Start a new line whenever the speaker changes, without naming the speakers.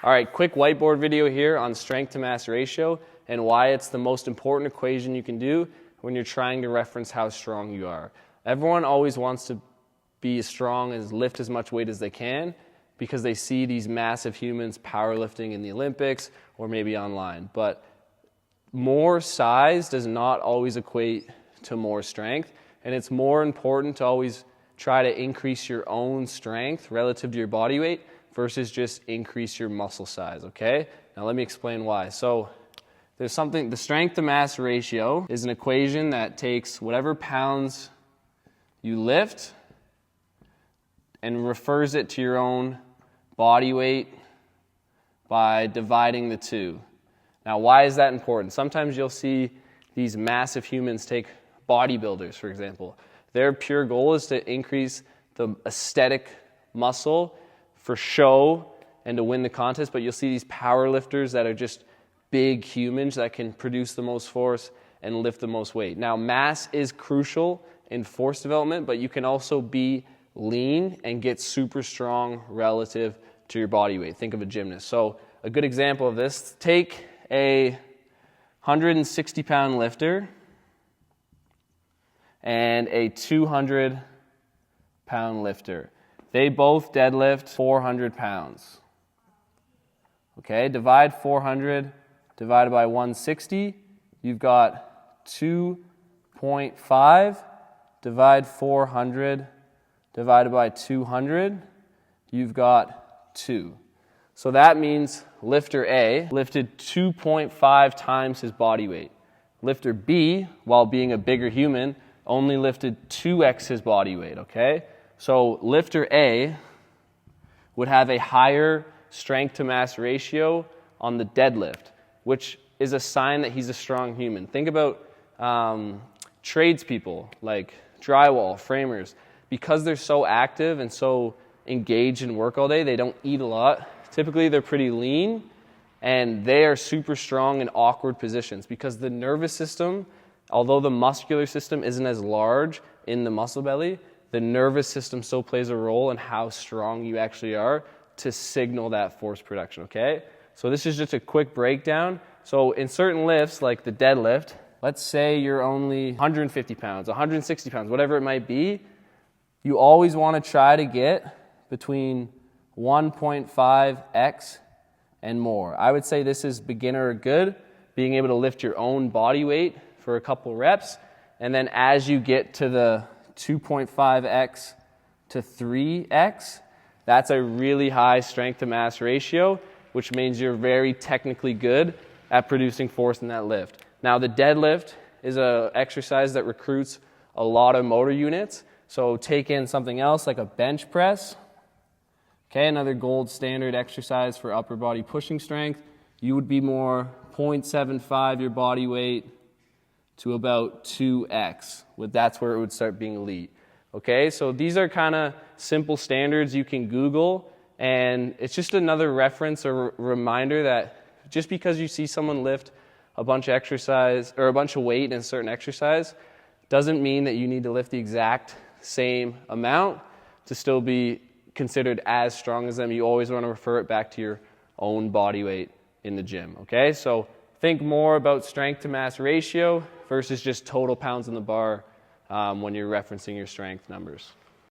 All right, quick whiteboard video here on strength to mass ratio and why it's the most important equation you can do when you're trying to reference how strong you are. Everyone always wants to be as strong as lift as much weight as they can because they see these massive humans powerlifting in the Olympics or maybe online. But more size does not always equate to more strength, and it's more important to always try to increase your own strength relative to your body weight versus just increase your muscle size, okay? Now let me explain why. So there's something, the strength to mass ratio is an equation that takes whatever pounds you lift and refers it to your own body weight by dividing the two. Now why is that important? Sometimes you'll see these massive humans take bodybuilders, for example. Their pure goal is to increase the aesthetic muscle for show and to win the contest, but you'll see these power lifters that are just big humans that can produce the most force and lift the most weight. Now, mass is crucial in force development, but you can also be lean and get super strong relative to your body weight. Think of a gymnast. So a good example of this, take a 160-pound lifter and a 200-pound lifter. They both deadlift 400 pounds. Okay, divide 400 divided by 160. You've got 2.5. Divide 400 divided by 200. You've got 2. So that means lifter A lifted 2.5 times his body weight. Lifter B, while being a bigger human, only lifted 2x his body weight, okay? So lifter A would have a higher strength to mass ratio on the deadlift, which is a sign that he's a strong human. Think about tradespeople like drywall, framers. Because they're so active and so engaged in work all day, they don't eat a lot. Typically they're pretty lean and they are super strong in awkward positions because the nervous system, although the muscular system isn't as large in the muscle belly, the nervous system still plays a role in how strong you actually are to signal that force production, okay? So this is just a quick breakdown. So in certain lifts, like the deadlift, let's say you're only 150 pounds, 160 pounds, whatever it might be, you always want to try to get between 1.5x and more. I would say this is beginner or good, being able to lift your own body weight for a couple reps, and then as you get to the 2.5x to 3x, that's a really high strength to mass ratio, which means you're very technically good at producing force in that lift. Now the deadlift is an exercise that recruits a lot of motor units, so take in something else like a bench press. Okay, another gold standard exercise for upper body pushing strength. You would be more 0.75 your body weight to about 2x. That's where it would start being elite. Okay, so these are kind of simple standards you can Google, and it's just another reference or reminder that just because you see someone lift a bunch of exercise or a bunch of weight in a certain exercise doesn't mean that you need to lift the exact same amount to still be considered as strong as them. You always want to refer it back to your own body weight in the gym, okay? So think more about strength to mass ratio versus just total pounds in the bar when you're referencing your strength numbers.